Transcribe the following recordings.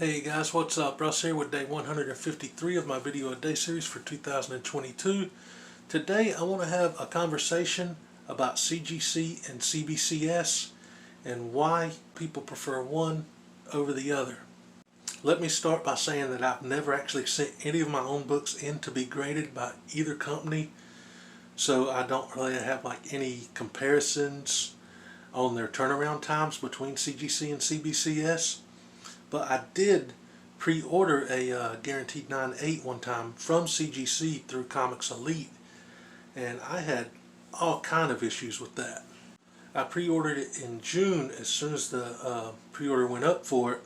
Hey guys, what's up? Russ here with day 153 of my video a day series for 2022. Today I want to have a conversation about CGC and CBCS and why people prefer one over the other. Let me start by saying that I've never actually sent any of my own books in to be graded by either company, so I don't really have any comparisons on their turnaround times between CGC and CBCS. But I did pre-order a guaranteed 9.8 one time from CGC through Comics Elite, and I had all kind of issues with that. I pre-ordered it in June as soon as the pre-order went up for it,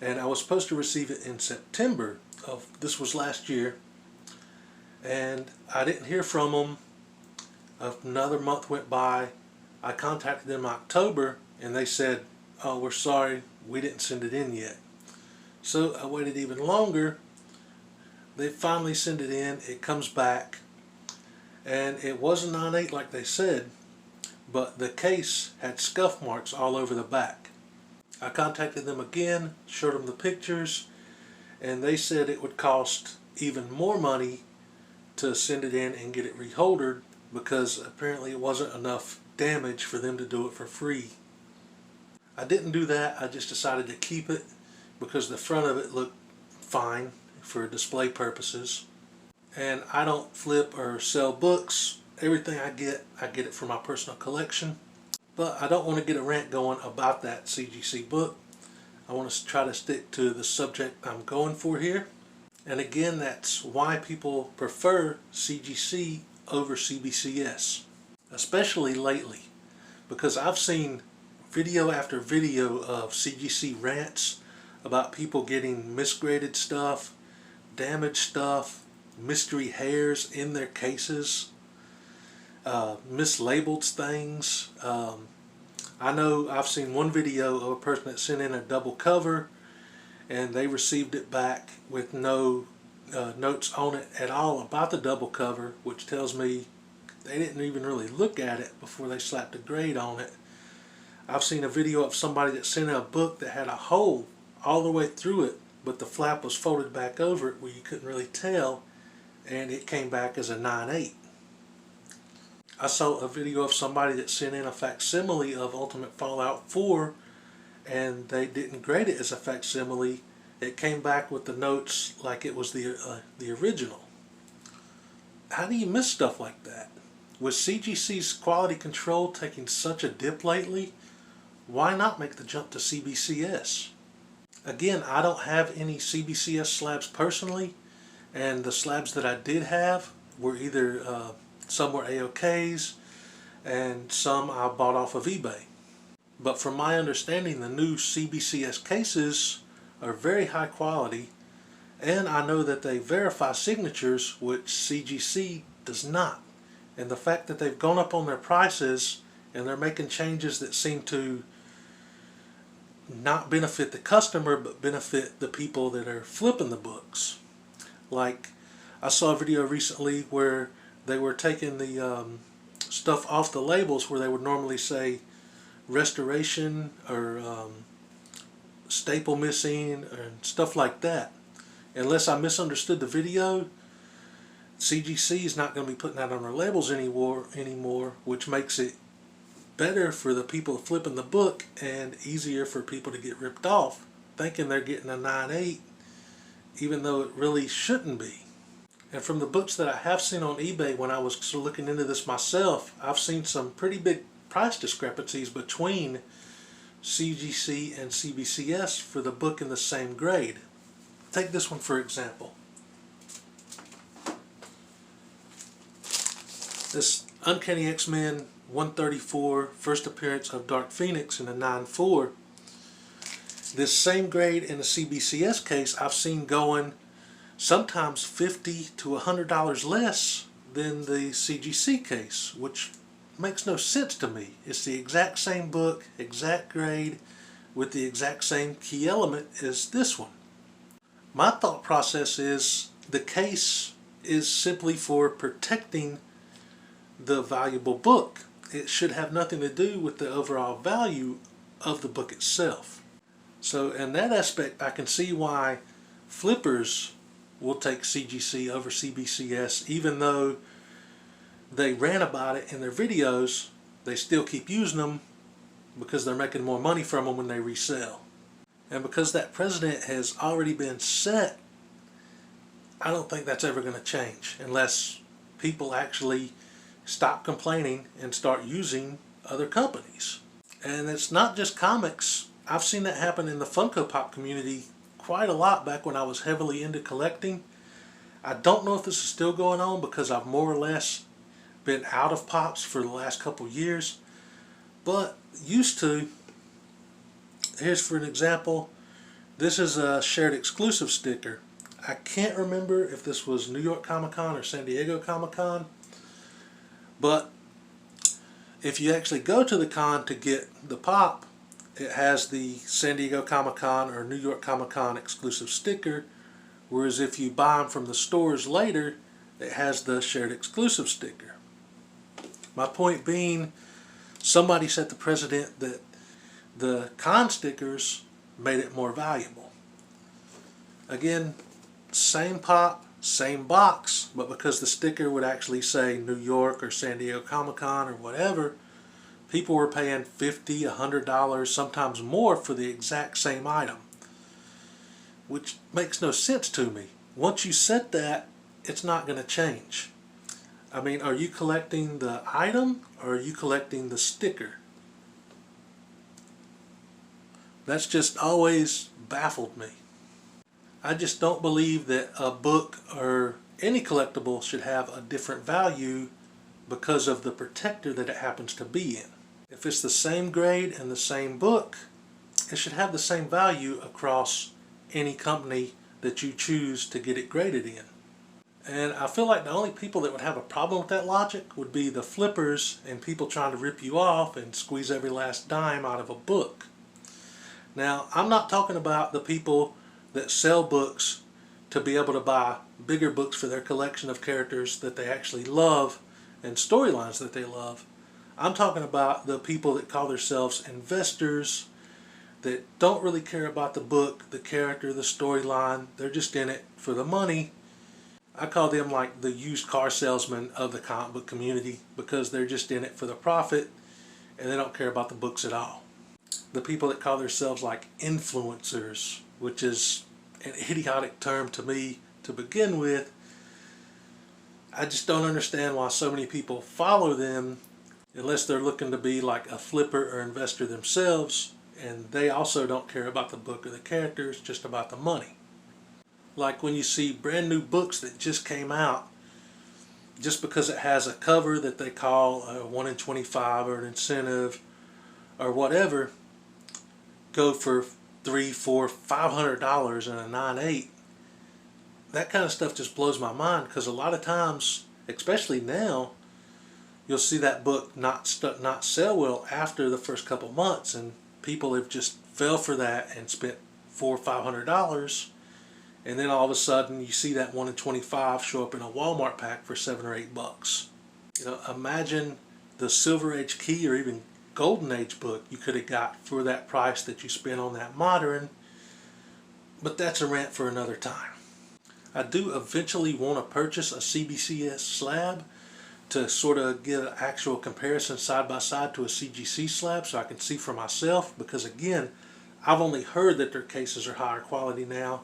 and I was supposed to receive it in September of this was last year, and I didn't hear from them. Another month went by. I contacted them in October, and they said, "Oh, we're sorry, we didn't send it in yet." So I waited even longer. They finally send it in. It comes back, and it was a 9.8 like they said, but the case had scuff marks all over the back. I contacted them again, showed them the pictures, and they said it would cost even more money to send it in and get it reholdered because apparently it wasn't enough damage for them to do it for free. I didn't do that. I just decided to keep it because the front of it looked fine for display purposes. And I don't flip or sell books. Everything I get it for my personal collection. But I don't want to get a rant going about that CGC book. I want to try to stick to the subject I'm going for here. And again, that's why people prefer CGC over CBCS, especially lately, because I've seen video after video of CGC rants about people getting misgraded stuff, damaged stuff, mystery hairs in their cases, mislabeled things. I know I've seen one video of a person that sent in a double cover and they received it back with no notes on it at all about the double cover, which tells me they didn't even really look at it before they slapped a grade on it. I've seen a video of somebody that sent in a book that had a hole all the way through it, but the flap was folded back over it where you couldn't really tell, and it came back as a 9.8. I saw a video of somebody that sent in a facsimile of Ultimate Fallout 4, and they didn't grade it as a facsimile. It came back with the notes like it was the original. How do you miss stuff like that? With CGC's quality control taking such a dip lately, why not make the jump to CBCS? Again, I don't have any CBCS slabs personally, and the slabs that I did have were either some were A-OKs and some I bought off of eBay. But from my understanding, the new CBCS cases are very high quality, and I know that they verify signatures, which CGC does not. And the fact that they've gone up on their prices and they're making changes that seem to not benefit the customer but benefit the people that are flipping the books. Like, I saw a video recently where they were taking the stuff off the labels where they would normally say restoration or staple missing and stuff like that. Unless I misunderstood the video, CGC is not going to be putting that on their labels anymore, which makes it better for the people flipping the book and easier for people to get ripped off, thinking they're getting a 9.8, even though it really shouldn't be. And from the books that I have seen on eBay when I was looking into this myself, I've seen some pretty big price discrepancies between CGC and CBCS for the book in the same grade. Take this one for example. This Uncanny X-Men 134 first appearance of Dark Phoenix in a 9.4. This same grade in the CBCS case I've seen going sometimes $50 to $100 less than the CGC case, which makes no sense to me. It's the exact same book, exact grade, with the exact same key element as this one. My thought process is the case is simply for protecting the valuable book. It should have nothing to do with the overall value of the book itself. So in that aspect, I can see why flippers will take CGC over CBCS, even though they ran about it in their videos. They still keep using them because they're making more money from them when they resell. And because that precedent has already been set, I don't think that's ever going to change unless people actually stop complaining and start using other companies. And it's not just comics. I've seen that happen in the Funko Pop community quite a lot back when I was heavily into collecting. I don't know if this is still going on because I've more or less been out of Pops for the last couple years, but used to. Here's for an example. This is a shared exclusive sticker. I can't remember if this was New York Comic Con or San Diego Comic Con, but if you actually go to the con to get the pop, it has the San Diego Comic Con or New York Comic Con exclusive sticker, whereas if you buy them from the stores later, it has the shared exclusive sticker. My point being, somebody set the precedent that the con stickers made it more valuable. Again, same pop, same box, but because the sticker would actually say New York or San Diego Comic Con or whatever, people were paying $50, $100, sometimes more for the exact same item, which makes no sense to me. Once you set that, it's not going to change. I mean, are you collecting the item or are you collecting the sticker? That's just always baffled me. I just don't believe that a book or any collectible should have a different value because of the protector that it happens to be in. If it's the same grade and the same book, it should have the same value across any company that you choose to get it graded in. And I feel like the only people that would have a problem with that logic would be the flippers and people trying to rip you off and squeeze every last dime out of a book. Now, I'm not talking about the people that sell books to be able to buy bigger books for their collection of characters that they actually love and storylines that they love. I'm talking about the people that call themselves investors that don't really care about the book, the character, the storyline. They're just in it for the money. I call them like the used car salesman of the comic book community because they're just in it for the profit and they don't care about the books at all. The people that call themselves like influencers, which is an idiotic term to me to begin with. I just don't understand why so many people follow them unless they're looking to be like a flipper or investor themselves, and they also don't care about the book or the characters, just about the money. Like when you see brand new books that just came out, just because it has a cover that they call a 1 in 25 or an incentive or whatever, go for $300, $400, $500 in a 9/8. That kind of stuff just blows my mind because a lot of times, especially now, you'll see that book not sell well after the first couple months, and people have just fell for that and spent $400 or $500, and then all of a sudden you see that 1 in 25 show up in a Walmart pack for $7 or $8. You know, imagine the Silver Age Key or even Golden Age book you could have got for that price that you spent on that modern, but that's a rant for another time. I do eventually want to purchase a CBCS slab to sort of get an actual comparison side by side to a CGC slab so I can see for myself, because again, I've only heard that their cases are higher quality now.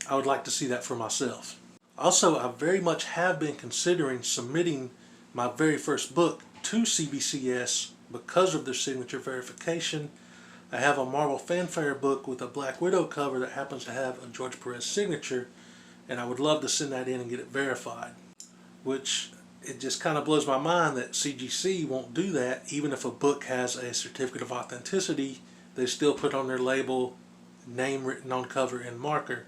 I would like to see that for myself. Also, I very much have been considering submitting my very first book to CBCS because of their signature verification. I have a Marvel Fanfare book with a Black Widow cover that happens to have a George Perez signature, and I would love to send that in and get it verified. Which, it just kind of blows my mind that CGC won't do that. Even if a book has a certificate of authenticity, they still put on their label, name written on cover in marker.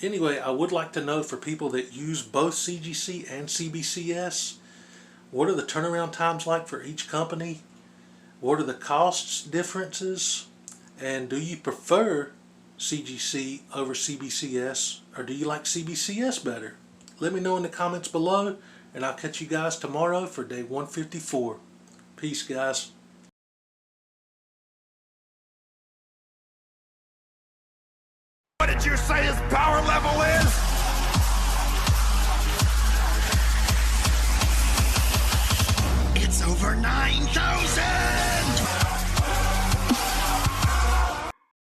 Anyway, I would like to know, for people that use both CGC and CBCS, what are the turnaround times like for each company? What are the costs differences? And do you prefer CGC over CBCS, or do you like CBCS better? Let me know in the comments below, and I'll catch you guys tomorrow for day 154. Peace, guys. What did you say his power level is? It's over 9,000!